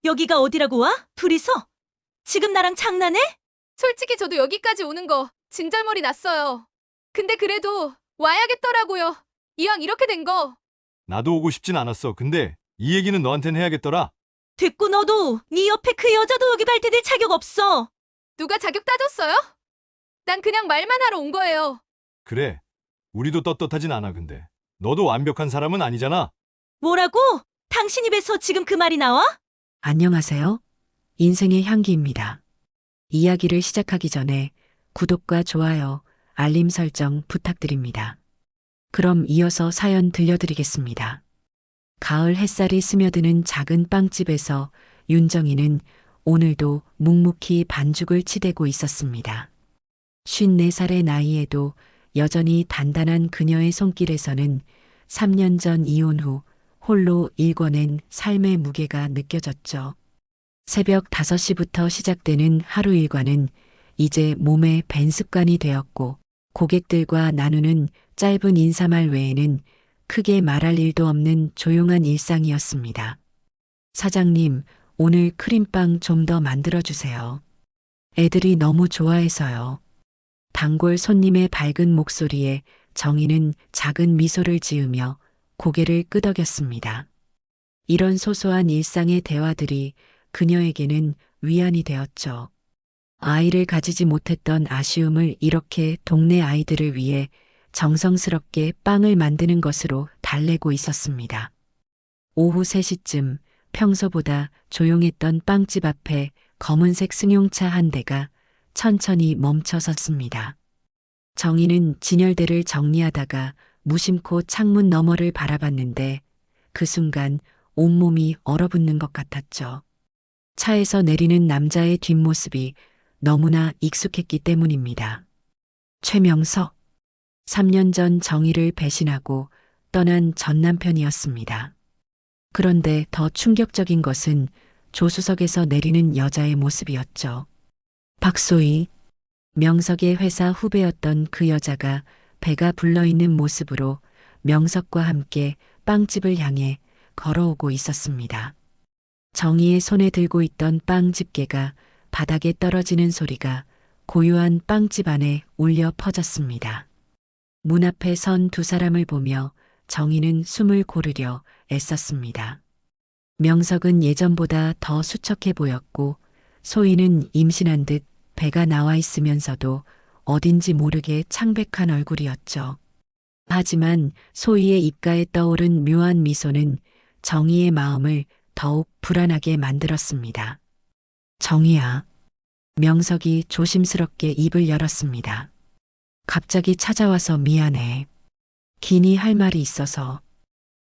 여기가 어디라고 와? 둘이서? 지금 나랑 장난해? 솔직히 저도 여기까지 오는 거 진절머리 났어요. 근데 그래도 와야겠더라고요. 이왕 이렇게 된 거. 나도 오고 싶진 않았어. 근데 이 얘기는 너한텐 해야겠더라. 됐고 너도 네 옆에 그 여자도 여기 발대될 자격 없어. 누가 자격 따졌어요? 난 그냥 말만 하러 온 거예요. 그래. 우리도 떳떳하진 않아, 근데. 너도 완벽한 사람은 아니잖아. 뭐라고? 당신 입에서 지금 그 말이 나와? 안녕하세요. 인생의 향기입니다. 이야기를 시작하기 전에 구독과 좋아요, 알림 설정 부탁드립니다. 그럼 이어서 사연 들려드리겠습니다. 가을 햇살이 스며드는 작은 빵집에서 윤정이는 오늘도 묵묵히 반죽을 치대고 있었습니다. 54살의 나이에도 여전히 단단한 그녀의 손길에서는 3년 전 이혼 후 홀로 일궈낸 삶의 무게가 느껴졌죠. 새벽 5시부터 시작되는 하루 일과는 이제 몸에 밴 습관이 되었고 고객들과 나누는 짧은 인사말 외에는 크게 말할 일도 없는 조용한 일상이었습니다. 사장님, 오늘 크림빵 좀 더 만들어주세요. 애들이 너무 좋아해서요. 단골 손님의 밝은 목소리에 정희는 작은 미소를 지으며 고개를 끄덕였습니다. 이런 소소한 일상의 대화들이 그녀에게는 위안이 되었죠. 아이를 가지지 못했던 아쉬움을 이렇게 동네 아이들을 위해 정성스럽게 빵을 만드는 것으로 달래고 있었습니다. 오후 3시쯤 평소보다 조용했던 빵집 앞에 검은색 승용차 한 대가 천천히 멈춰 섰습니다. 정희는 진열대를 정리하다가 무심코 창문 너머를 바라봤는데 그 순간 온몸이 얼어붙는 것 같았죠. 차에서 내리는 남자의 뒷모습이 너무나 익숙했기 때문입니다. 최명석. 3년 전 정희를 배신하고 떠난 전 남편이었습니다. 그런데 더 충격적인 것은 조수석에서 내리는 여자의 모습이었죠. 박소희. 명석의 회사 후배였던 그 여자가 배가 불러있는 모습으로 명석과 함께 빵집을 향해 걸어오고 있었습니다. 정희의 손에 들고 있던 빵 집게가 바닥에 떨어지는 소리가 고요한 빵집 안에 울려 퍼졌습니다. 문 앞에 선 두 사람을 보며 정희는 숨을 고르려 애썼습니다. 명석은 예전보다 더 수척해 보였고 소희는 임신한 듯 배가 나와 있으면서도 어딘지 모르게 창백한 얼굴이었죠. 하지만 소희의 입가에 떠오른 묘한 미소는 정희의 마음을 더욱 불안하게 만들었습니다. 정희야. 명석이 조심스럽게 입을 열었습니다. 갑자기 찾아와서 미안해. 긴히 할 말이 있어서.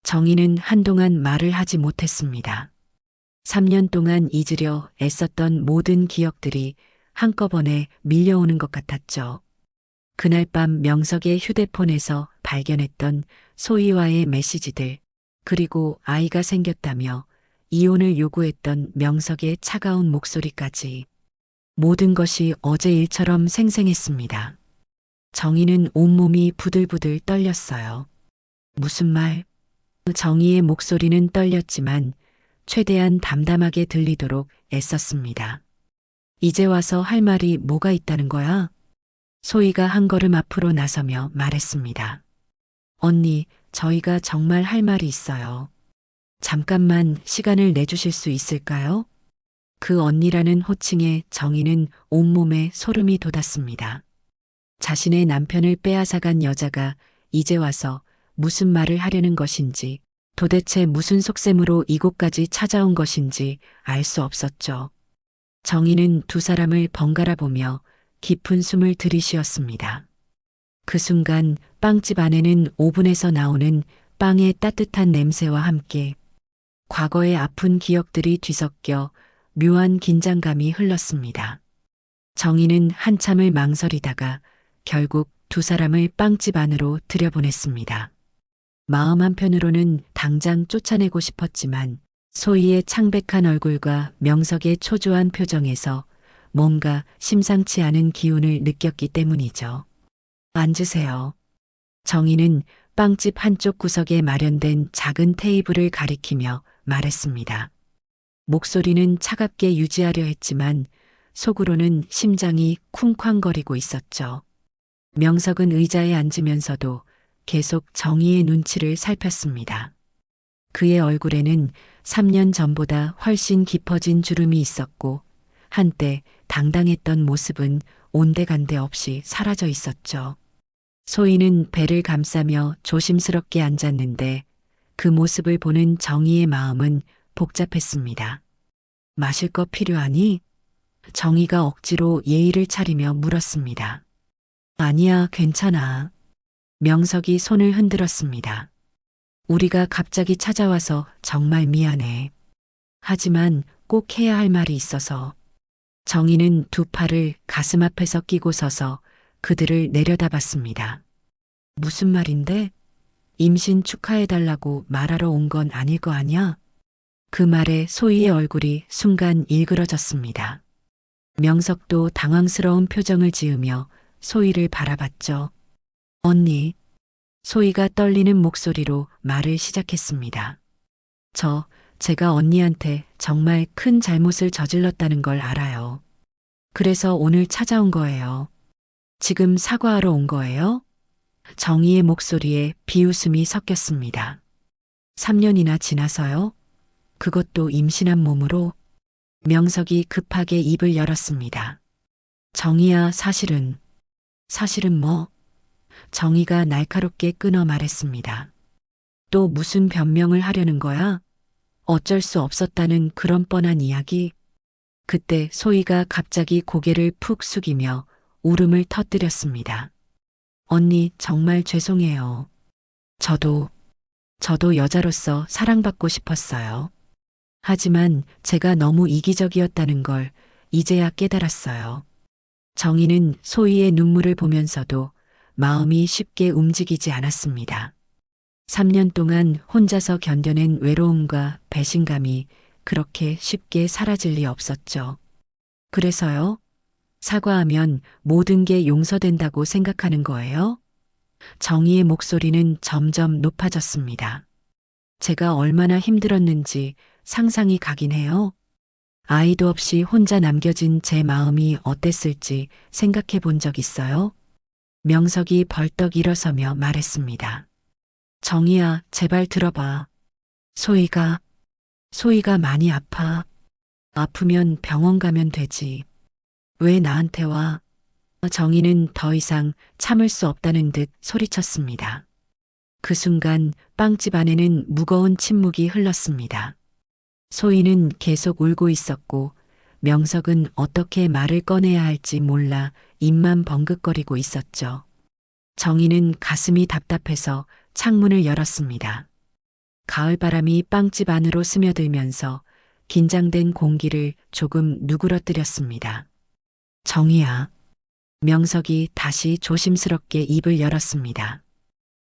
정희는 한동안 말을 하지 못했습니다. 3년 동안 잊으려 애썼던 모든 기억들이 한꺼번에 밀려오는 것 같았죠. 그날 밤 명석의 휴대폰에서 발견했던 소희와의 메시지들, 그리고 아이가 생겼다며 이혼을 요구했던 명석의 차가운 목소리까지. 모든 것이 어제 일처럼 생생했습니다. 정희는 온몸이 부들부들 떨렸어요. 무슨 말? 정희의 목소리는 떨렸지만 최대한 담담하게 들리도록 애썼습니다. 이제 와서 할 말이 뭐가 있다는 거야? 소희가 한 걸음 앞으로 나서며 말했습니다. 언니, 저희가 정말 할 말이 있어요. 잠깐만 시간을 내주실 수 있을까요? 그 언니라는 호칭에 정희는 온몸에 소름이 돋았습니다. 자신의 남편을 빼앗아간 여자가 이제 와서 무슨 말을 하려는 것인지, 도대체 무슨 속셈으로 이곳까지 찾아온 것인지 알 수 없었죠. 정희는 두 사람을 번갈아 보며 깊은 숨을 들이쉬었습니다. 그 순간 빵집 안에는 오븐에서 나오는 빵의 따뜻한 냄새와 함께 과거의 아픈 기억들이 뒤섞여 묘한 긴장감이 흘렀습니다. 정희는 한참을 망설이다가 결국 두 사람을 빵집 안으로 들여보냈습니다. 마음 한편으로는 당장 쫓아내고 싶었지만 소희의 창백한 얼굴과 명석의 초조한 표정에서 뭔가 심상치 않은 기운을 느꼈기 때문이죠. 앉으세요. 정희는 빵집 한쪽 구석에 마련된 작은 테이블을 가리키며 말했습니다. 목소리는 차갑게 유지하려 했지만 속으로는 심장이 쿵쾅거리고 있었죠. 명석은 의자에 앉으면서도 계속 정희의 눈치를 살폈습니다. 그의 얼굴에는 3년 전보다 훨씬 깊어진 주름이 있었고 한때 당당했던 모습은 온데간데 없이 사라져 있었죠. 소희는 배를 감싸며 조심스럽게 앉았는데 그 모습을 보는 정희의 마음은 복잡했습니다. 마실 거 필요하니? 정희가 억지로 예의를 차리며 물었습니다. 아니야, 괜찮아. 명석이 손을 흔들었습니다. 우리가 갑자기 찾아와서 정말 미안해. 하지만 꼭 해야 할 말이 있어서. 정희는 두 팔을 가슴 앞에서 끼고 서서 그들을 내려다봤습니다. 무슨 말인데? 임신 축하해달라고 말하러 온 건 아닐 거 아냐? 그 말에 소희의 얼굴이 순간 일그러졌습니다. 명석도 당황스러운 표정을 지으며 소희를 바라봤죠. 언니. 소희가 떨리는 목소리로 말을 시작했습니다. 제가 언니한테 정말 큰 잘못을 저질렀다는 걸 알아요. 그래서 오늘 찾아온 거예요. 지금 사과하러 온 거예요? 정희의 목소리에 비웃음이 섞였습니다. 3년이나 지나서요? 그것도 임신한 몸으로? 명석이 급하게 입을 열었습니다. 정희야, 사실은 뭐? 정희가 날카롭게 끊어 말했습니다. 또 무슨 변명을 하려는 거야? 어쩔 수 없었다는 그런 뻔한 이야기. 그때 소희가 갑자기 고개를 푹 숙이며 울음을 터뜨렸습니다. 언니, 정말 죄송해요. 저도 여자로서 사랑받고 싶었어요. 하지만 제가 너무 이기적이었다는 걸 이제야 깨달았어요. 정희는 소희의 눈물을 보면서도 마음이 쉽게 움직이지 않았습니다. 3년 동안 혼자서 견뎌낸 외로움과 배신감이 그렇게 쉽게 사라질 리 없었죠. 그래서요? 사과하면 모든 게 용서된다고 생각하는 거예요? 정희의 목소리는 점점 높아졌습니다. 제가 얼마나 힘들었는지 상상이 가긴 해요. 아이도 없이 혼자 남겨진 제 마음이 어땠을지 생각해 본 적 있어요? 명석이 벌떡 일어서며 말했습니다. 정희야, 제발 들어봐. 소희가 많이 아파. 아프면 병원 가면 되지. 왜 나한테 와? 정희는 더 이상 참을 수 없다는 듯 소리쳤습니다. 그 순간 빵집 안에는 무거운 침묵이 흘렀습니다. 소희는 계속 울고 있었고 명석은 어떻게 말을 꺼내야 할지 몰라 입만 벙긋거리고 있었죠. 정희는 가슴이 답답해서 창문을 열었습니다. 가을바람이 빵집 안으로 스며들면서 긴장된 공기를 조금 누그러뜨렸습니다. 정희야. 명석이 다시 조심스럽게 입을 열었습니다.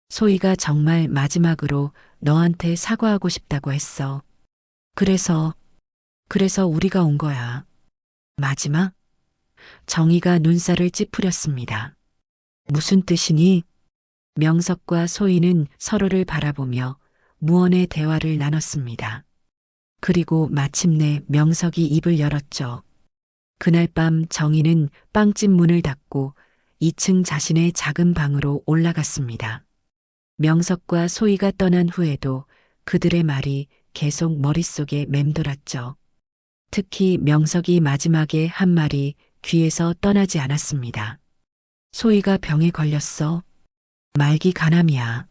소희가 정말 마지막으로 너한테 사과하고 싶다고 했어. 그래서 우리가 온 거야. 마지막? 정희가 눈살을 찌푸렸습니다. 무슨 뜻이니? 명석과 소희는 서로를 바라보며 무언의 대화를 나눴습니다. 그리고 마침내 명석이 입을 열었죠. 그날 밤 정희는 빵집 문을 닫고 2층 자신의 작은 방으로 올라갔습니다. 명석과 소희가 떠난 후에도 그들의 말이 계속 머릿속에 맴돌았죠. 특히 명석이 마지막에 한 말이 귀에서 떠나지 않았습니다. 소희가 병에 걸렸어. 말기 간암이야.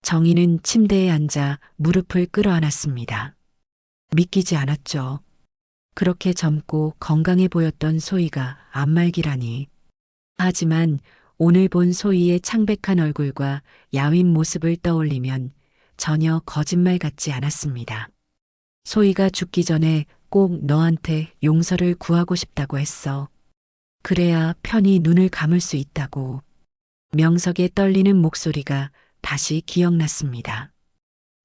정희는 침대에 앉아 무릎을 끌어안았습니다. 믿기지 않았죠. 그렇게 젊고 건강해 보였던 소희가 암말기라니. 하지만 오늘 본 소희의 창백한 얼굴과 야윈 모습을 떠올리면 전혀 거짓말 같지 않았습니다. 소희가 죽기 전에 꼭 너한테 용서를 구하고 싶다고 했어. 그래야 편히 눈을 감을 수 있다고. 명석의 떨리는 목소리가 다시 기억났습니다.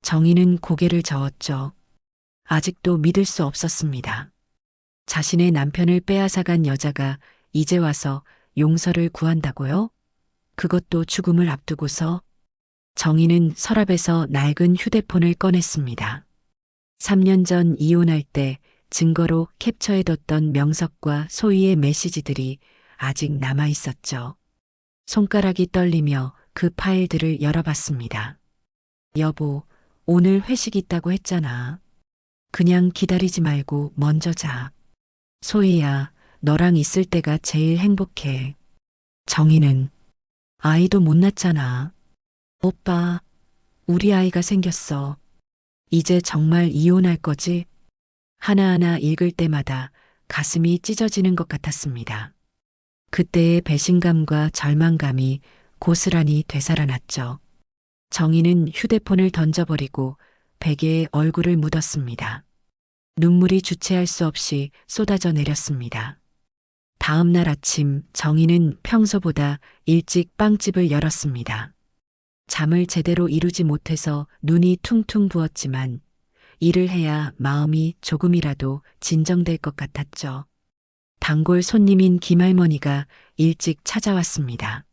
정희는 고개를 저었죠. 아직도 믿을 수 없었습니다. 자신의 남편을 빼앗아간 여자가 이제 와서 용서를 구한다고요? 그것도 죽음을 앞두고서. 정희는 서랍에서 낡은 휴대폰을 꺼냈습니다. 3년 전 이혼할 때 증거로 캡처해뒀던 명석과 소희의 메시지들이 아직 남아 있었죠. 손가락이 떨리며 그 파일들을 열어봤습니다. 여보, 오늘 회식 있다고 했잖아. 그냥 기다리지 말고 먼저 자. 소희야, 너랑 있을 때가 제일 행복해. 정희는 아이도 못 낳잖아. 오빠, 우리 아이가 생겼어. 이제 정말 이혼할 거지? 하나하나 읽을 때마다 가슴이 찢어지는 것 같았습니다. 그때의 배신감과 절망감이 고스란히 되살아났죠. 정희는 휴대폰을 던져버리고 베개에 얼굴을 묻었습니다. 눈물이 주체할 수 없이 쏟아져 내렸습니다. 다음 날 아침 정희는 평소보다 일찍 빵집을 열었습니다. 잠을 제대로 이루지 못해서 눈이 퉁퉁 부었지만 일을 해야 마음이 조금이라도 진정될 것 같았죠. 단골 손님인 김할머니가 일찍 찾아왔습니다.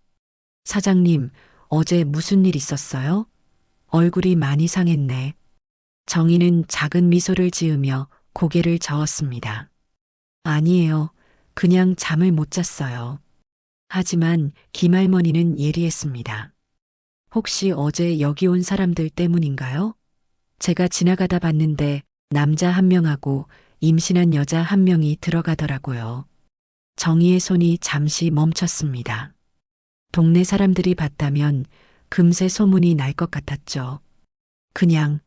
사장님, 어제 무슨 일 있었어요? 얼굴이 많이 상했네. 정희는 작은 미소를 지으며 고개를 저었습니다. 아니에요. 그냥 잠을 못 잤어요. 하지만 김할머니는 예리했습니다. 혹시 어제 여기 온 사람들 때문인가요? 제가 지나가다 봤는데 남자 한 명하고 임신한 여자 한 명이 들어가더라고요. 정희의 손이 잠시 멈췄습니다. 동네 사람들이 봤다면 금세 소문이 날 것 같았죠. 그냥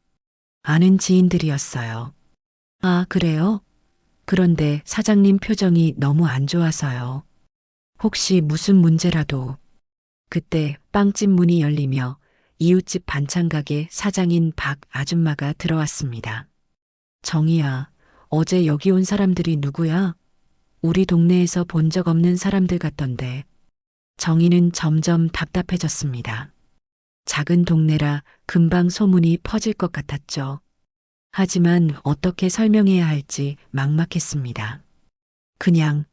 아는 지인들이었어요. 아, 그래요? 그런데 사장님 표정이 너무 안 좋아서요. 혹시 무슨 문제라도. 그때 빵집 문이 열리며 이웃집 반찬가게 사장인 박 아줌마가 들어왔습니다. 정희야, 어제 여기 온 사람들이 누구야? 우리 동네에서 본 적 없는 사람들 같던데. 정희는 점점 답답해졌습니다. 작은 동네라 금방 소문이 퍼질 것 같았죠. 하지만 어떻게 설명해야 할지 막막했습니다. 그냥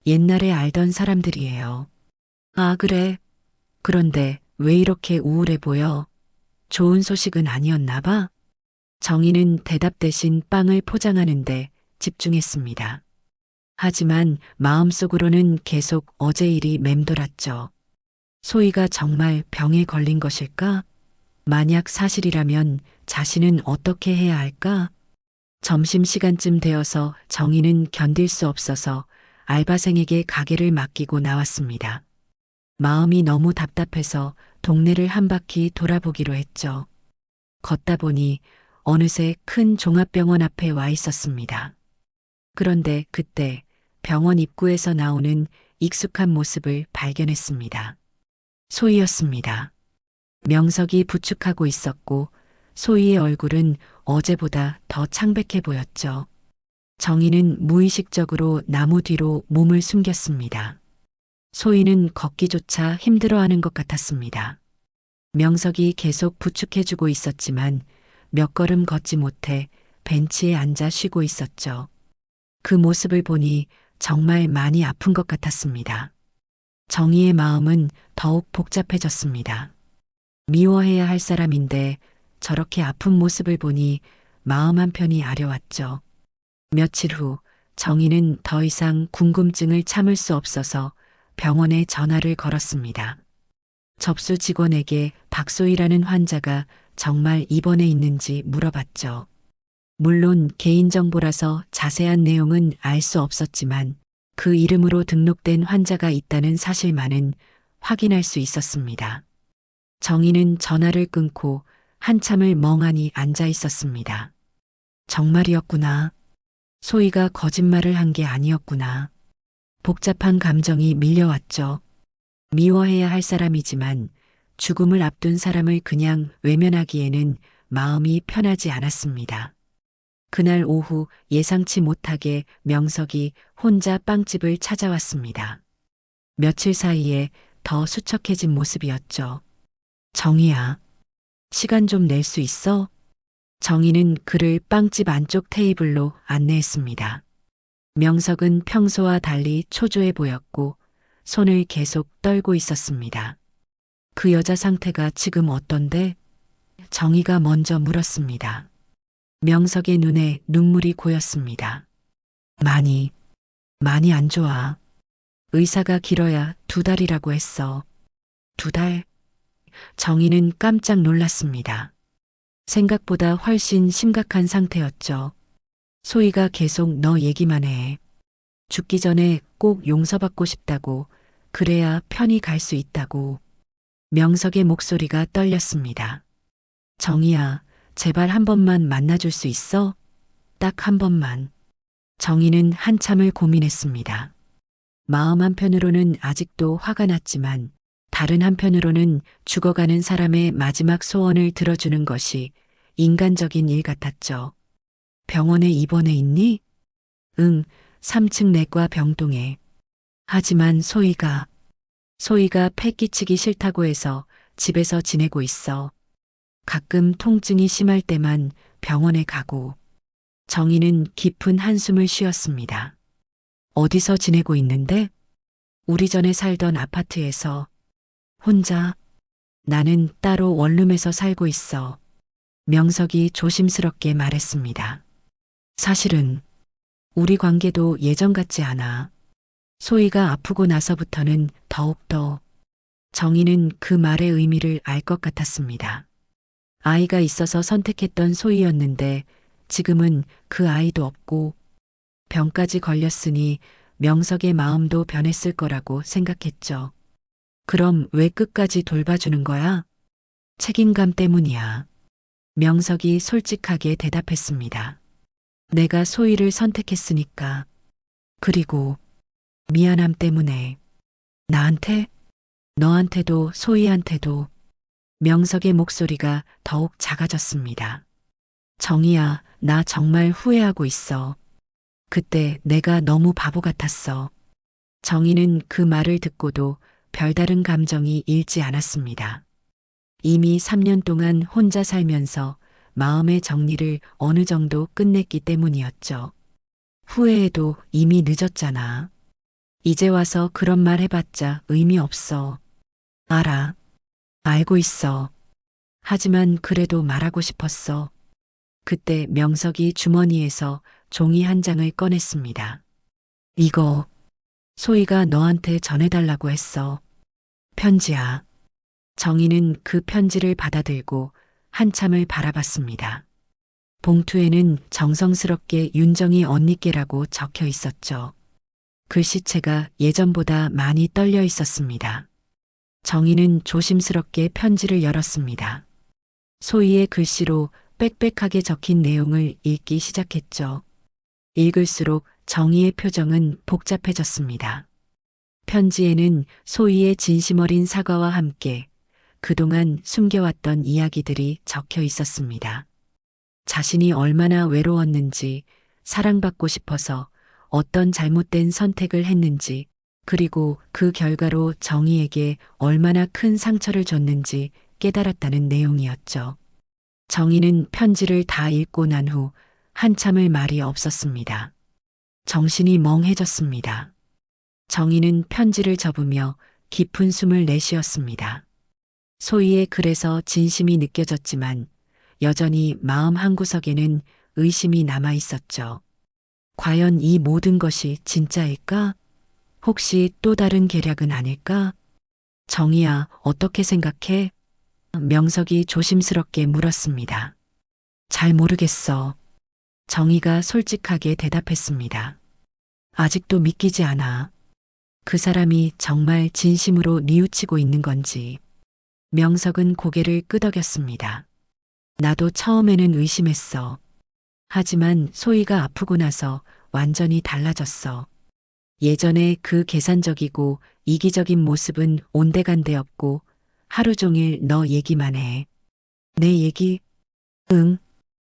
옛날에 알던 사람들이에요. 아, 그래. 그런데 왜 이렇게 우울해 보여? 좋은 소식은 아니었나 봐? 정희는 대답 대신 빵을 포장하는데 집중했습니다. 하지만 마음속으로는 계속 어제 일이 맴돌았죠. 소희가 정말 병에 걸린 것일까? 만약 사실이라면 자신은 어떻게 해야 할까? 점심시간쯤 되어서 정희는 견딜 수 없어서 알바생에게 가게를 맡기고 나왔습니다. 마음이 너무 답답해서 동네를 한 바퀴 돌아보기로 했죠. 걷다 보니 어느새 큰 종합병원 앞에 와 있었습니다. 그런데 그때 병원 입구에서 나오는 익숙한 모습을 발견했습니다. 소희였습니다. 명석이 부축하고 있었고 소희의 얼굴은 어제보다 더 창백해 보였죠. 정희는 무의식적으로 나무 뒤로 몸을 숨겼습니다. 소희는 걷기조차 힘들어하는 것 같았습니다. 명석이 계속 부축해주고 있었지만 몇 걸음 걷지 못해 벤치에 앉아 쉬고 있었죠. 그 모습을 보니 정말 많이 아픈 것 같았습니다. 정희의 마음은 더욱 복잡해졌습니다. 미워해야 할 사람인데 저렇게 아픈 모습을 보니 마음 한편이 아려왔죠. 며칠 후 정희는 더 이상 궁금증을 참을 수 없어서 병원에 전화를 걸었습니다. 접수 직원에게 박소희라는 환자가 정말 입원해 있는지 물어봤죠. 물론 개인정보라서 자세한 내용은 알 수 없었지만 그 이름으로 등록된 환자가 있다는 사실만은 확인할 수 있었습니다. 정희는 전화를 끊고 한참을 멍하니 앉아 있었습니다. 정말이었구나. 소희가 거짓말을 한 게 아니었구나. 복잡한 감정이 밀려왔죠. 미워해야 할 사람이지만 죽음을 앞둔 사람을 그냥 외면하기에는 마음이 편하지 않았습니다. 그날 오후 예상치 못하게 명석이 혼자 빵집을 찾아왔습니다. 며칠 사이에 더 수척해진 모습이었죠. 정희야, 시간 좀 낼 수 있어? 정희는 그를 빵집 안쪽 테이블로 안내했습니다. 명석은 평소와 달리 초조해 보였고 손을 계속 떨고 있었습니다. 그 여자 상태가 지금 어떤데? 정희가 먼저 물었습니다. 명석의 눈에 눈물이 고였습니다. 많이 안 좋아. 의사가 길어야 2달이라고 했어. 2달? 정희는 깜짝 놀랐습니다. 생각보다 훨씬 심각한 상태였죠. 소희가 계속 너 얘기만 해. 죽기 전에 꼭 용서받고 싶다고, 그래야 편히 갈 수 있다고. 명석의 목소리가 떨렸습니다. 정희야, 제발 한 번만 만나줄 수 있어? 딱 한 번만. 정희는 한참을 고민했습니다. 마음 한편으로는 아직도 화가 났지만 다른 한편으로는 죽어가는 사람의 마지막 소원을 들어주는 것이 인간적인 일 같았죠. 병원에 입원해 있니? 응, 3층 내과 병동에. 하지만 소희가 폐 끼치기 싫다고 해서 집에서 지내고 있어. 가끔 통증이 심할 때만 병원에 가고. 정희는 깊은 한숨을 쉬었습니다. 어디서 지내고 있는데? 우리 전에 살던 아파트에서. 혼자? 나는 따로 원룸에서 살고 있어. 명석이 조심스럽게 말했습니다. 사실은 우리 관계도 예전 같지 않아. 소희가 아프고 나서부터는 더욱더. 정희는 그 말의 의미를 알 것 같았습니다. 아이가 있어서 선택했던 소희였는데 지금은 그 아이도 없고 병까지 걸렸으니 명석의 마음도 변했을 거라고 생각했죠. 그럼 왜 끝까지 돌봐주는 거야? 책임감 때문이야. 명석이 솔직하게 대답했습니다. 내가 소희를 선택했으니까. 그리고 미안함 때문에. 나한테? 너한테도 소희한테도. 명석의 목소리가 더욱 작아졌습니다. 정희야, 나 정말 후회하고 있어. 그때 내가 너무 바보 같았어. 정희는 그 말을 듣고도 별다른 감정이 일지 않았습니다. 이미 3년 동안 혼자 살면서 마음의 정리를 어느 정도 끝냈기 때문이었죠. 후회해도 이미 늦었잖아. 이제 와서 그런 말 해봤자 의미 없어. 알아. 알고 있어. 하지만 그래도 말하고 싶었어. 그때 명석이 주머니에서 종이 한 장을 꺼냈습니다. 이거 소희가 너한테 전해달라고 했어. 편지야. 정희는 그 편지를 받아들고 한참을 바라봤습니다. 봉투에는 정성스럽게 윤정이 언니께라고 적혀 있었죠. 글씨체가 예전보다 많이 떨려 있었습니다. 정희는 조심스럽게 편지를 열었습니다. 소희의 글씨로 빽빽하게 적힌 내용을 읽기 시작했죠. 읽을수록 정희의 표정은 복잡해졌습니다. 편지에는 소희의 진심 어린 사과와 함께 그동안 숨겨왔던 이야기들이 적혀 있었습니다. 자신이 얼마나 외로웠는지, 사랑받고 싶어서 어떤 잘못된 선택을 했는지, 그리고 그 결과로 정희에게 얼마나 큰 상처를 줬는지 깨달았다는 내용이었죠. 정희는 편지를 다 읽고 난 후 한참을 말이 없었습니다. 정신이 멍해졌습니다. 정희는 편지를 접으며 깊은 숨을 내쉬었습니다. 소희의 글에서 진심이 느껴졌지만 여전히 마음 한구석에는 의심이 남아 있었죠. 과연 이 모든 것이 진짜일까? 혹시 또 다른 계략은 아닐까? 정희야, 어떻게 생각해? 명석이 조심스럽게 물었습니다. 잘 모르겠어. 정희가 솔직하게 대답했습니다. 아직도 믿기지 않아. 그 사람이 정말 진심으로 뉘우치고 있는 건지. 명석은 고개를 끄덕였습니다. 나도 처음에는 의심했어. 하지만 소희가 아프고 나서 완전히 달라졌어. 예전에 그 계산적이고 이기적인 모습은 온데간데 없고 하루 종일 너 얘기만 해. 내 얘기? 응.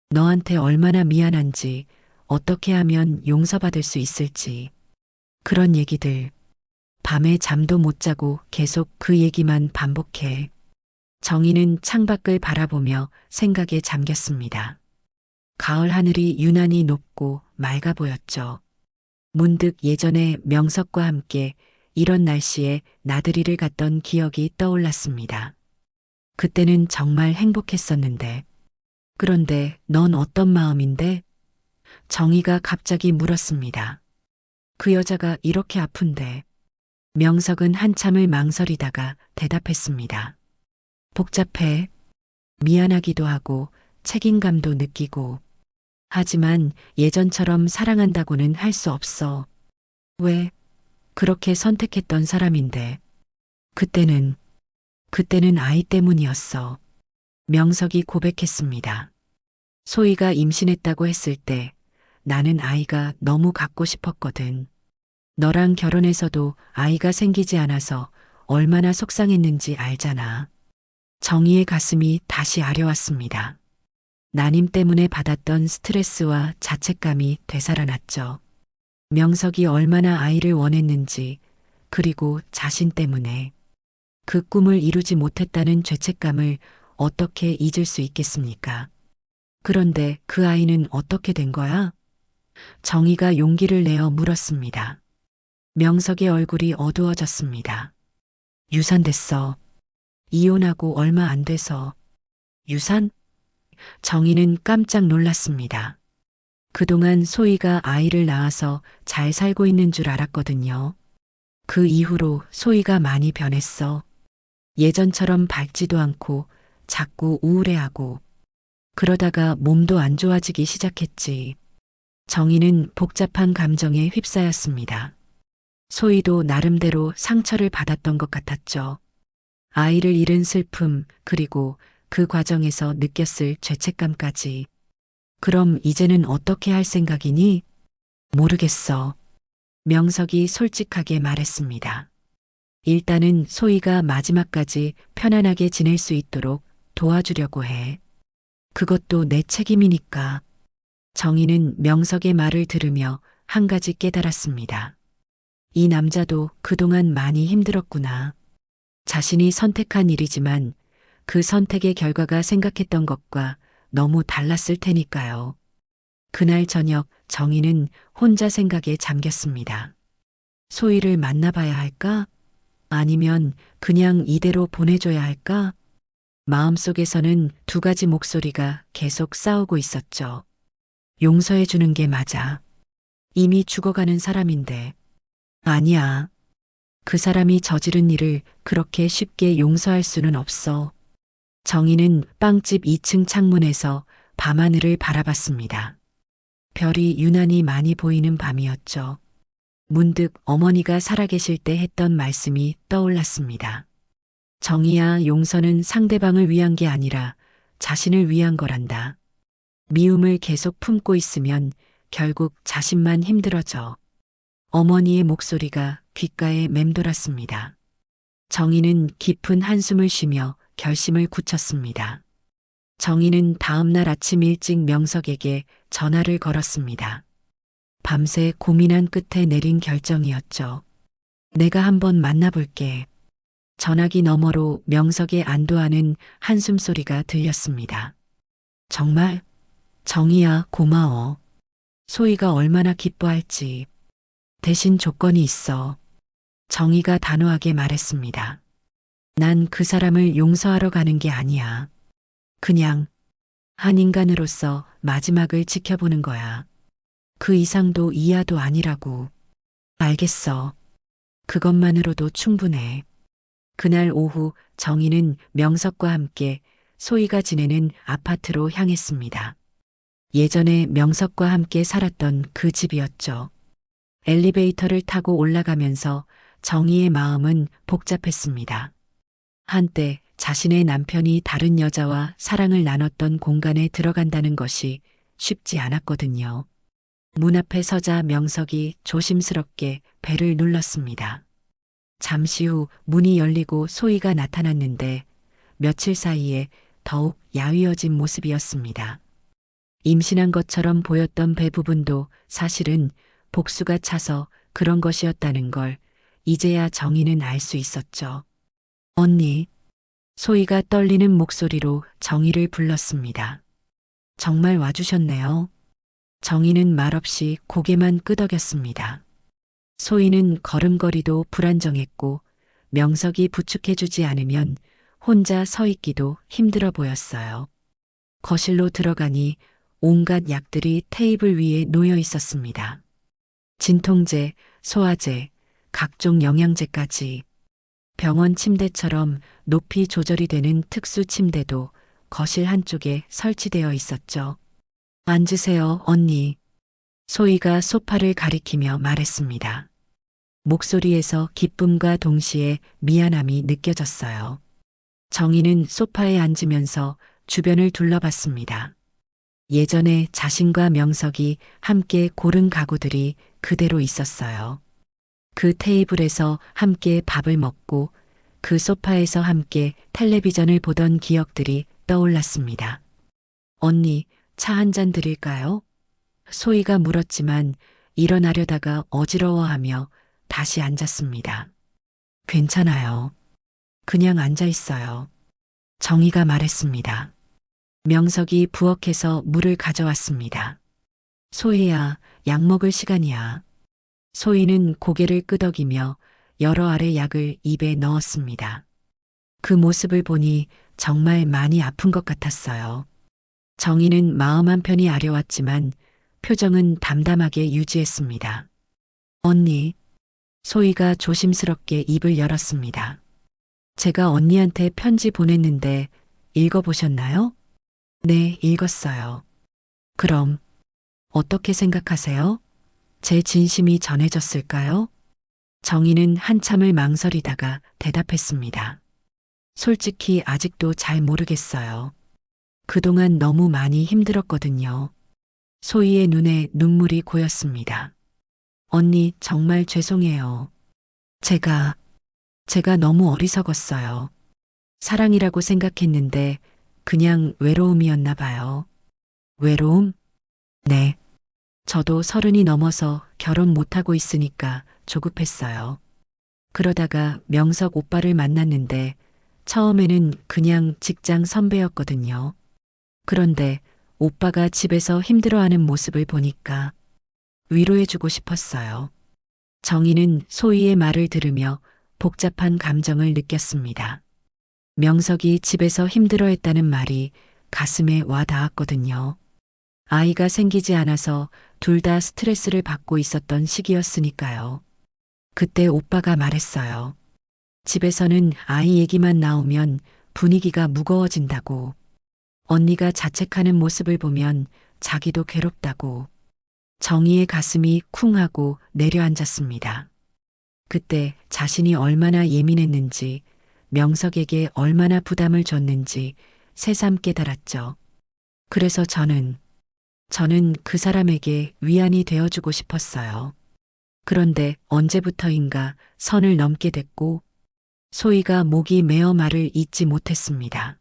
너한테 얼마나 미안한지, 어떻게 하면 용서받을 수 있을지. 그런 얘기들. 밤에 잠도 못 자고 계속 그 얘기만 반복해. 정희는 창밖을 바라보며 생각에 잠겼습니다. 가을 하늘이 유난히 높고 맑아 보였죠. 문득 예전에 명석과 함께 이런 날씨에 나들이를 갔던 기억이 떠올랐습니다. 그때는 정말 행복했었는데 그런데 넌 어떤 마음인데? 정희가 갑자기 물었습니다. 그 여자가 이렇게 아픈데. 명석은 한참을 망설이다가 대답했습니다. 복잡해. 미안하기도 하고 책임감도 느끼고. 하지만 예전처럼 사랑한다고는 할 수 없어. 왜? 그렇게 선택했던 사람인데. 그때는 아이 때문이었어. 명석이 고백했습니다. 소희가 임신했다고 했을 때 나는 아이가 너무 갖고 싶었거든. 너랑 결혼해서도 아이가 생기지 않아서 얼마나 속상했는지 알잖아. 정희의 가슴이 다시 아려왔습니다. 난임 때문에 받았던 스트레스와 자책감이 되살아났죠. 명석이 얼마나 아이를 원했는지, 그리고 자신 때문에 그 꿈을 이루지 못했다는 죄책감을 어떻게 잊을 수 있겠습니까? 그런데 그 아이는 어떻게 된 거야? 정희가 용기를 내어 물었습니다. 명석의 얼굴이 어두워졌습니다. 유산됐어. 이혼하고 얼마 안 돼서. 유산? 정희는 깜짝 놀랐습니다. 그동안 소희가 아이를 낳아서 잘 살고 있는 줄 알았거든요. 그 이후로 소희가 많이 변했어. 예전처럼 밝지도 않고 자꾸 우울해하고. 그러다가 몸도 안 좋아지기 시작했지. 정희는 복잡한 감정에 휩싸였습니다. 소희도 나름대로 상처를 받았던 것 같았죠. 아이를 잃은 슬픔, 그리고 그 과정에서 느꼈을 죄책감까지. 그럼 이제는 어떻게 할 생각이니? 모르겠어. 명석이 솔직하게 말했습니다. 일단은 소희가 마지막까지 편안하게 지낼 수 있도록 도와주려고 해. 그것도 내 책임이니까. 정희는 명석의 말을 들으며 한 가지 깨달았습니다. 이 남자도 그동안 많이 힘들었구나. 자신이 선택한 일이지만 그 선택의 결과가 생각했던 것과 너무 달랐을 테니까요. 그날 저녁 정희는 혼자 생각에 잠겼습니다. 소희를 만나봐야 할까? 아니면 그냥 이대로 보내줘야 할까? 마음속에서는 두 가지 목소리가 계속 싸우고 있었죠. 용서해 주는 게 맞아. 이미 죽어가는 사람인데. 아니야. 그 사람이 저지른 일을 그렇게 쉽게 용서할 수는 없어. 정희는 빵집 2층 창문에서 밤하늘을 바라봤습니다. 별이 유난히 많이 보이는 밤이었죠. 문득 어머니가 살아계실 때 했던 말씀이 떠올랐습니다. 정희야, 용서는 상대방을 위한 게 아니라 자신을 위한 거란다. 미움을 계속 품고 있으면 결국 자신만 힘들어져. 어머니의 목소리가 귓가에 맴돌았습니다. 정희는 깊은 한숨을 쉬며 결심을 굳혔습니다. 정희는 다음 날 아침 일찍 명석에게 전화를 걸었습니다. 밤새 고민한 끝에 내린 결정이었죠. 내가 한번 만나볼게. 전화기 너머로 명석의 안도하는 한숨소리가 들렸습니다. 정말? 정희야, 고마워. 소희가 얼마나 기뻐할지. 대신 조건이 있어. 정희가 단호하게 말했습니다. 난 그 사람을 용서하러 가는 게 아니야. 그냥 한 인간으로서 마지막을 지켜보는 거야. 그 이상도 이하도 아니라고. 알겠어. 그것만으로도 충분해. 그날 오후 정희는 명석과 함께 소희가 지내는 아파트로 향했습니다. 예전에 명석과 함께 살았던 그 집이었죠. 엘리베이터를 타고 올라가면서 정희의 마음은 복잡했습니다. 한때 자신의 남편이 다른 여자와 사랑을 나눴던 공간에 들어간다는 것이 쉽지 않았거든요. 문 앞에 서자 명석이 조심스럽게 벨을 눌렀습니다. 잠시 후 문이 열리고 소희가 나타났는데 며칠 사이에 더욱 야위어진 모습이었습니다. 임신한 것처럼 보였던 배 부분도 사실은 복수가 차서 그런 것이었다는 걸 이제야 정희는 알 수 있었죠. 언니, 소희가 떨리는 목소리로 정희를 불렀습니다. 정말 와주셨네요. 정희는 말없이 고개만 끄덕였습니다. 소희는 걸음걸이도 불안정했고 명석이 부축해주지 않으면 혼자 서 있기도 힘들어 보였어요. 거실로 들어가니 온갖 약들이 테이블 위에 놓여 있었습니다. 진통제, 소화제, 각종 영양제까지. 병원 침대처럼 높이 조절이 되는 특수 침대도 거실 한쪽에 설치되어 있었죠. 앉으세요, 언니. 소희가 소파를 가리키며 말했습니다. 목소리에서 기쁨과 동시에 미안함이 느껴졌어요. 정희는 소파에 앉으면서 주변을 둘러봤습니다. 예전에 자신과 명석이 함께 고른 가구들이 그대로 있었어요. 그 테이블에서 함께 밥을 먹고 그 소파에서 함께 텔레비전을 보던 기억들이 떠올랐습니다. 언니, 차 한 잔 드릴까요? 소희가 물었지만 일어나려다가 어지러워하며 다시 앉았습니다. 괜찮아요. 그냥 앉아 있어요. 정희가 말했습니다. 명석이 부엌에서 물을 가져왔습니다. 소희야, 약 먹을 시간이야. 소희는 고개를 끄덕이며 여러 알의 약을 입에 넣었습니다. 그 모습을 보니 정말 많이 아픈 것 같았어요. 정희는 마음 한편이 아려왔지만 표정은 담담하게 유지했습니다. 언니, 소희가 조심스럽게 입을 열었습니다. 제가 언니한테 편지 보냈는데 읽어보셨나요? 네, 읽었어요. 그럼 어떻게 생각하세요? 제 진심이 전해졌을까요? 정희는 한참을 망설이다가 대답했습니다. 솔직히 아직도 잘 모르겠어요. 그동안 너무 많이 힘들었거든요. 소희의 눈에 눈물이 고였습니다. 언니, 정말 죄송해요. 제가 너무 어리석었어요. 사랑이라고 생각했는데 그냥 외로움이었나 봐요. 외로움? 네. 저도 30이 넘어서 결혼 못하고 있으니까 조급했어요. 그러다가 명석 오빠를 만났는데 처음에는 그냥 직장 선배였거든요. 그런데 오빠가 집에서 힘들어하는 모습을 보니까 위로해주고 싶었어요. 정희는 소희의 말을 들으며 복잡한 감정을 느꼈습니다. 명석이 집에서 힘들어했다는 말이 가슴에 와 닿았거든요. 아이가 생기지 않아서 둘 다 스트레스를 받고 있었던 시기였으니까요. 그때 오빠가 말했어요. 집에서는 아이 얘기만 나오면 분위기가 무거워진다고. 언니가 자책하는 모습을 보면 자기도 괴롭다고. 정희의 가슴이 쿵 하고 내려앉았습니다. 그때 자신이 얼마나 예민했는지, 명석에게 얼마나 부담을 줬는지 새삼 깨달았죠. 그래서 저는 그 사람에게 위안이 되어주고 싶었어요. 그런데 언제부터인가 선을 넘게 됐고 소희가 목이 메어 말을 잇지 못했습니다.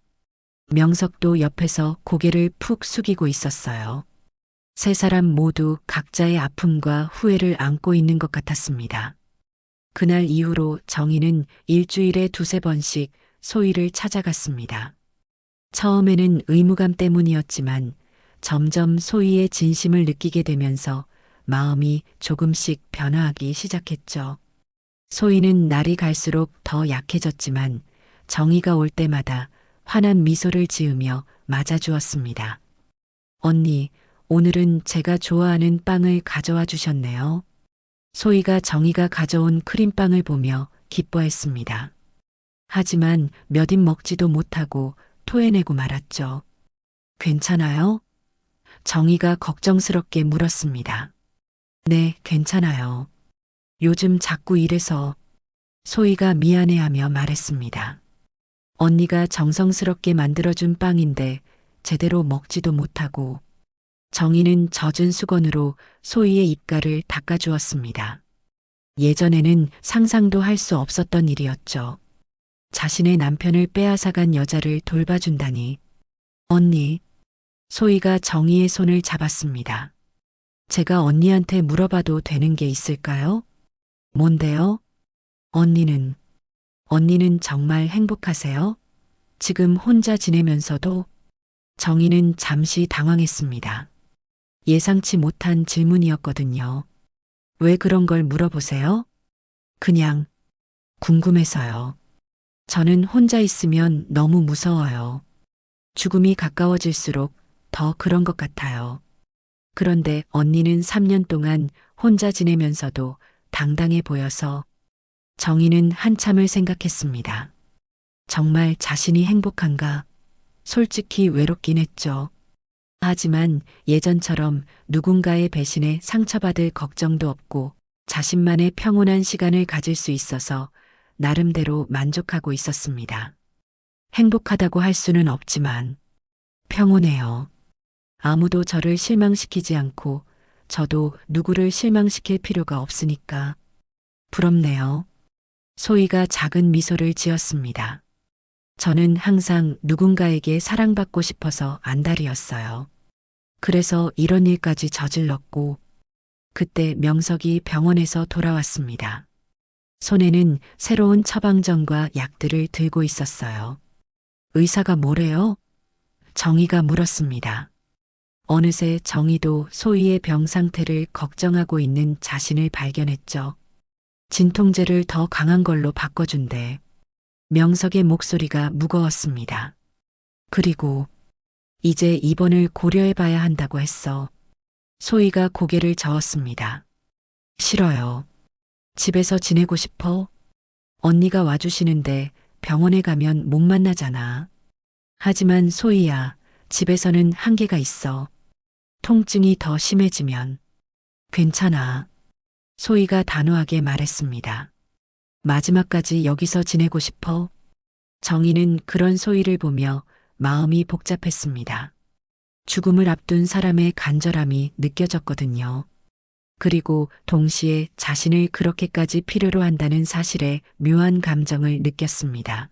명석도 옆에서 고개를 푹 숙이고 있었어요. 세 사람 모두 각자의 아픔과 후회를 안고 있는 것 같았습니다. 그날 이후로 정희는 일주일에 2~3번씩 소희를 찾아갔습니다. 처음에는 의무감 때문이었지만 점점 소희의 진심을 느끼게 되면서 마음이 조금씩 변화하기 시작했죠. 소희는 날이 갈수록 더 약해졌지만 정희가 올 때마다 환한 미소를 지으며 맞아주었습니다. 언니, 오늘은 제가 좋아하는 빵을 가져와 주셨네요. 소희가 정희가 가져온 크림빵을 보며 기뻐했습니다. 하지만 몇 입 먹지도 못하고 토해내고 말았죠. 괜찮아요? 정희가 걱정스럽게 물었습니다. 네, 괜찮아요. 요즘 자꾸 이래서. 소희가 미안해하며 말했습니다. 언니가 정성스럽게 만들어준 빵인데 제대로 먹지도 못하고. 정희는 젖은 수건으로 소희의 입가를 닦아주었습니다. 예전에는 상상도 할 수 없었던 일이었죠. 자신의 남편을 빼앗아간 여자를 돌봐준다니. 언니, 소희가 정희의 손을 잡았습니다. 제가 언니한테 물어봐도 되는 게 있을까요? 뭔데요? 언니는 정말 행복하세요? 지금 혼자 지내면서도? 정희는 잠시 당황했습니다. 예상치 못한 질문이었거든요. 왜 그런 걸 물어보세요? 그냥 궁금해서요. 저는 혼자 있으면 너무 무서워요. 죽음이 가까워질수록 더 그런 것 같아요. 그런데 언니는 3년 동안 혼자 지내면서도 당당해 보여서 정희는 한참을 생각했습니다. 정말 자신이 행복한가? 솔직히 외롭긴 했죠. 하지만 예전처럼 누군가의 배신에 상처받을 걱정도 없고 자신만의 평온한 시간을 가질 수 있어서 나름대로 만족하고 있었습니다. 행복하다고 할 수는 없지만 평온해요. 아무도 저를 실망시키지 않고 저도 누구를 실망시킬 필요가 없으니까 부럽네요. 소희가 작은 미소를 지었습니다. 저는 항상 누군가에게 사랑받고 싶어서 안달이었어요. 그래서 이런 일까지 저질렀고 그때 명석이 병원에서 돌아왔습니다. 손에는 새로운 처방전과 약들을 들고 있었어요. 의사가 뭐래요? 정희가 물었습니다. 어느새 정희도 소희의 병 상태를 걱정하고 있는 자신을 발견했죠. 진통제를 더 강한 걸로 바꿔준대. 명석의 목소리가 무거웠습니다. 그리고 이제 입원을 고려해봐야 한다고 했어. 소희가 고개를 저었습니다. 싫어요. 집에서 지내고 싶어. 언니가 와주시는데 병원에 가면 못 만나잖아. 하지만 소희야, 집에서는 한계가 있어. 통증이 더 심해지면. 괜찮아. 소희가 단호하게 말했습니다. 마지막까지 여기서 지내고 싶어? 정희는 그런 소희를 보며 마음이 복잡했습니다. 죽음을 앞둔 사람의 간절함이 느껴졌거든요. 그리고 동시에 자신을 그렇게까지 필요로 한다는 사실에 묘한 감정을 느꼈습니다.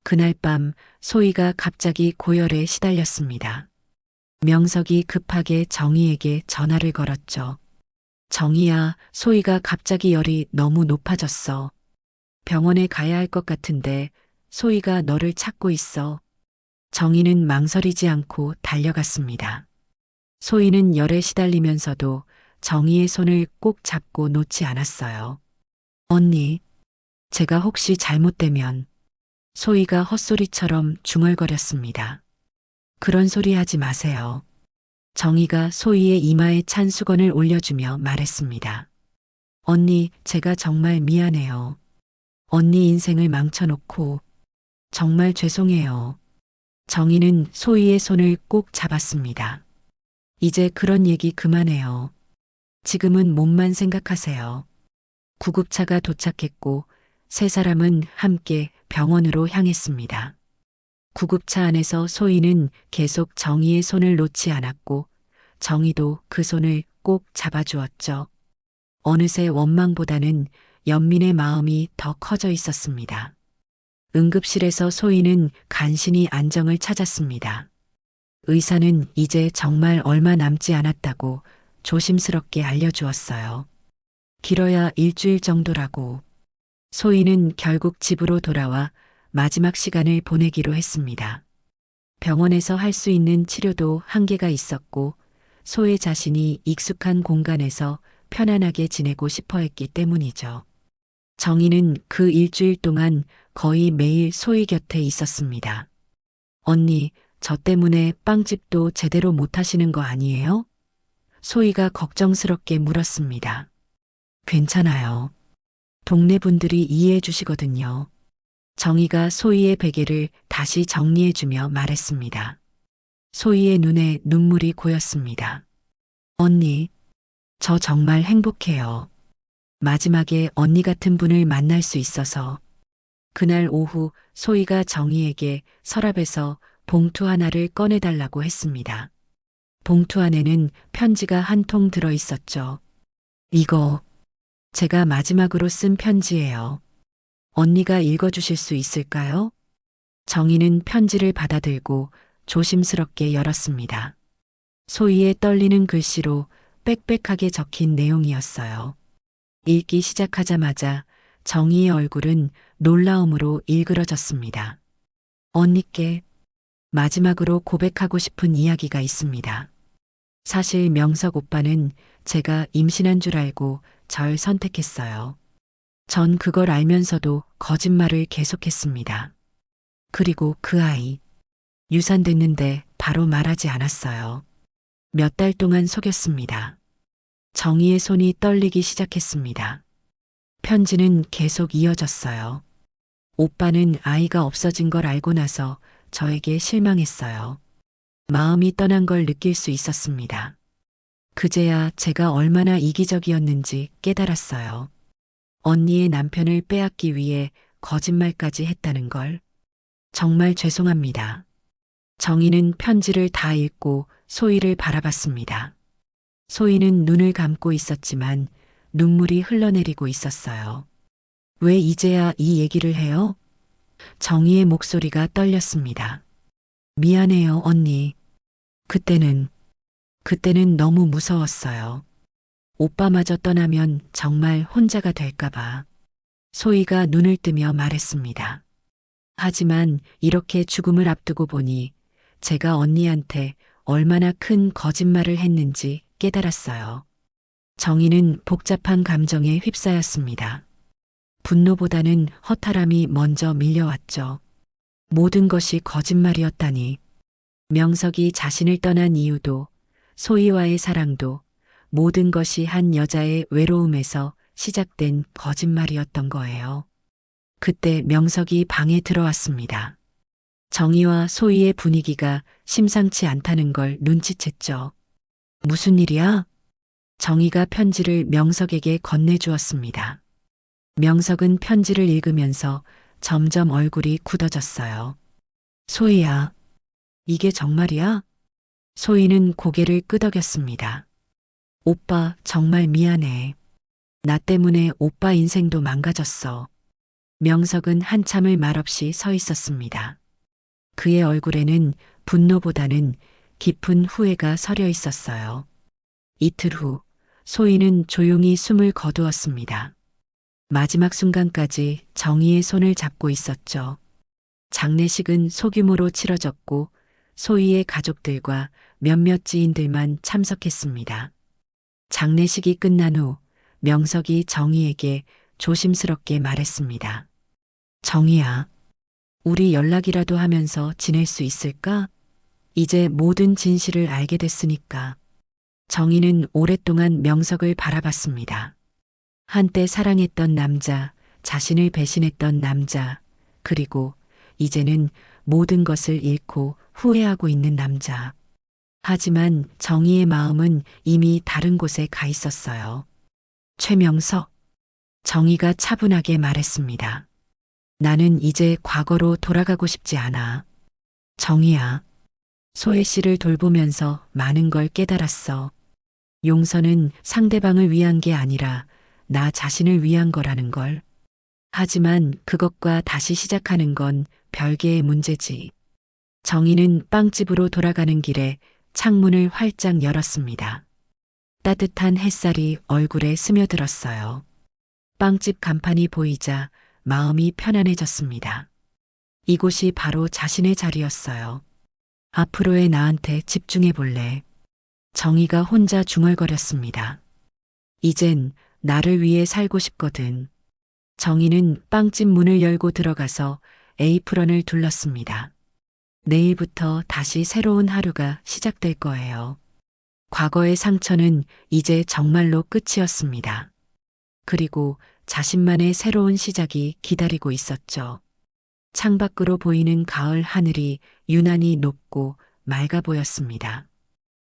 그날 밤 소희가 갑자기 고열에 시달렸습니다. 명석이 급하게 정희에게 전화를 걸었죠. 정희야, 소희가 갑자기 열이 너무 높아졌어. 병원에 가야 할 것 같은데 소희가 너를 찾고 있어. 정희는 망설이지 않고 달려갔습니다. 소희는 열에 시달리면서도 정희의 손을 꼭 잡고 놓지 않았어요. 언니, 제가 혹시 잘못되면. 소희가 헛소리처럼 중얼거렸습니다. 그런 소리 하지 마세요. 정희가 소희의 이마에 찬 수건을 올려주며 말했습니다. 언니, 제가 정말 미안해요. 언니 인생을 망쳐놓고 정말 죄송해요. 정희는 소희의 손을 꼭 잡았습니다. 이제 그런 얘기 그만해요. 지금은 몸만 생각하세요. 구급차가 도착했고 세 사람은 함께 병원으로 향했습니다. 구급차 안에서 소희는 계속 정희의 손을 놓지 않았고 정희도 그 손을 꼭 잡아주었죠. 어느새 원망보다는 연민의 마음이 더 커져 있었습니다. 응급실에서 소희는 간신히 안정을 찾았습니다. 의사는 이제 정말 얼마 남지 않았다고 조심스럽게 알려주었어요. 길어야 일주일 정도라고. 소희는 결국 집으로 돌아와 마지막 시간을 보내기로 했습니다. 병원에서 할 수 있는 치료도 한계가 있었고 소희 자신이 익숙한 공간에서 편안하게 지내고 싶어 했기 때문이죠. 정희는 그 일주일 동안 거의 매일 소희 곁에 있었습니다. 언니, 저 때문에 빵집도 제대로 못 하시는 거 아니에요? 소희가 걱정스럽게 물었습니다. 괜찮아요. 동네 분들이 이해해 주시거든요. 정희가 소희의 베개를 다시 정리해주며 말했습니다. 소희의 눈에 눈물이 고였습니다. 언니, 저 정말 행복해요. 마지막에 언니 같은 분을 만날 수 있어서. 그날 오후 소희가 정희에게 서랍에서 봉투 하나를 꺼내달라고 했습니다. 봉투 안에는 편지가 한 통 들어 있었죠. 이거 제가 마지막으로 쓴 편지예요. 언니가 읽어주실 수 있을까요? 정희는 편지를 받아들고 조심스럽게 열었습니다. 소희의 떨리는 글씨로 빽빽하게 적힌 내용이었어요. 읽기 시작하자마자 정희의 얼굴은 놀라움으로 일그러졌습니다. 언니께 마지막으로 고백하고 싶은 이야기가 있습니다. 사실 명석 오빠는 제가 임신한 줄 알고 절 선택했어요. 전 그걸 알면서도 거짓말을 계속했습니다. 그리고 그 아이, 유산됐는데 바로 말하지 않았어요. 몇 달 동안 속였습니다. 정희의 손이 떨리기 시작했습니다. 편지는 계속 이어졌어요. 오빠는 아이가 없어진 걸 알고 나서 저에게 실망했어요. 마음이 떠난 걸 느낄 수 있었습니다. 그제야 제가 얼마나 이기적이었는지 깨달았어요. 언니의 남편을 빼앗기 위해 거짓말까지 했다는 걸. 정말 죄송합니다. 정희는 편지를 다 읽고 소희를 바라봤습니다. 소희는 눈을 감고 있었지만 눈물이 흘러내리고 있었어요. 왜 이제야 이 얘기를 해요? 정희의 목소리가 떨렸습니다. 미안해요, 언니. 그때는 너무 무서웠어요. 오빠마저 떠나면 정말 혼자가 될까봐. 소희가 눈을 뜨며 말했습니다. 하지만 이렇게 죽음을 앞두고 보니 제가 언니한테 얼마나 큰 거짓말을 했는지 깨달았어요. 정희는 복잡한 감정에 휩싸였습니다. 분노보다는 허탈함이 먼저 밀려왔죠. 모든 것이 거짓말이었다니. 명석이 자신을 떠난 이유도, 소희와의 사랑도, 모든 것이 한 여자의 외로움에서 시작된 거짓말이었던 거예요. 그때 명석이 방에 들어왔습니다. 정희와 소희의 분위기가 심상치 않다는 걸 눈치챘죠. 무슨 일이야? 정희가 편지를 명석에게 건네주었습니다. 명석은 편지를 읽으면서 점점 얼굴이 굳어졌어요. 소희야, 이게 정말이야? 소희는 고개를 끄덕였습니다. 오빠, 정말 미안해. 나 때문에 오빠 인생도 망가졌어. 명석은 한참을 말없이 서 있었습니다. 그의 얼굴에는 분노보다는 깊은 후회가 서려 있었어요. 이틀 후, 소희는 조용히 숨을 거두었습니다. 마지막 순간까지 정희의 손을 잡고 있었죠. 장례식은 소규모로 치러졌고 소희의 가족들과 몇몇 지인들만 참석했습니다. 장례식이 끝난 후 명석이 정희에게 조심스럽게 말했습니다. 정희야, 우리 연락이라도 하면서 지낼 수 있을까? 이제 모든 진실을 알게 됐으니까. 정희는 오랫동안 명석을 바라봤습니다. 한때 사랑했던 남자, 자신을 배신했던 남자, 그리고 이제는 모든 것을 잃고 후회하고 있는 남자. 하지만 정희의 마음은 이미 다른 곳에 가 있었어요. 최명석, 정희가 차분하게 말했습니다. 나는 이제 과거로 돌아가고 싶지 않아. 정희야, 소혜 씨를 돌보면서 많은 걸 깨달았어. 용서는 상대방을 위한 게 아니라 나 자신을 위한 거라는 걸. 하지만 그것과 다시 시작하는 건 별개의 문제지. 정희는 빵집으로 돌아가는 길에 창문을 활짝 열었습니다. 따뜻한 햇살이 얼굴에 스며들었어요. 빵집 간판이 보이자 마음이 편안해졌습니다. 이곳이 바로 자신의 자리였어요. 앞으로의 나한테 집중해 볼래. 정희가 혼자 중얼거렸습니다. 이젠 나를 위해 살고 싶거든. 정희는 빵집 문을 열고 들어가서 에이프런을 둘렀습니다. 내일부터 다시 새로운 하루가 시작될 거예요. 과거의 상처는 이제 정말로 끝이었습니다. 그리고 자신만의 새로운 시작이 기다리고 있었죠. 창밖으로 보이는 가을 하늘이 유난히 높고 맑아 보였습니다.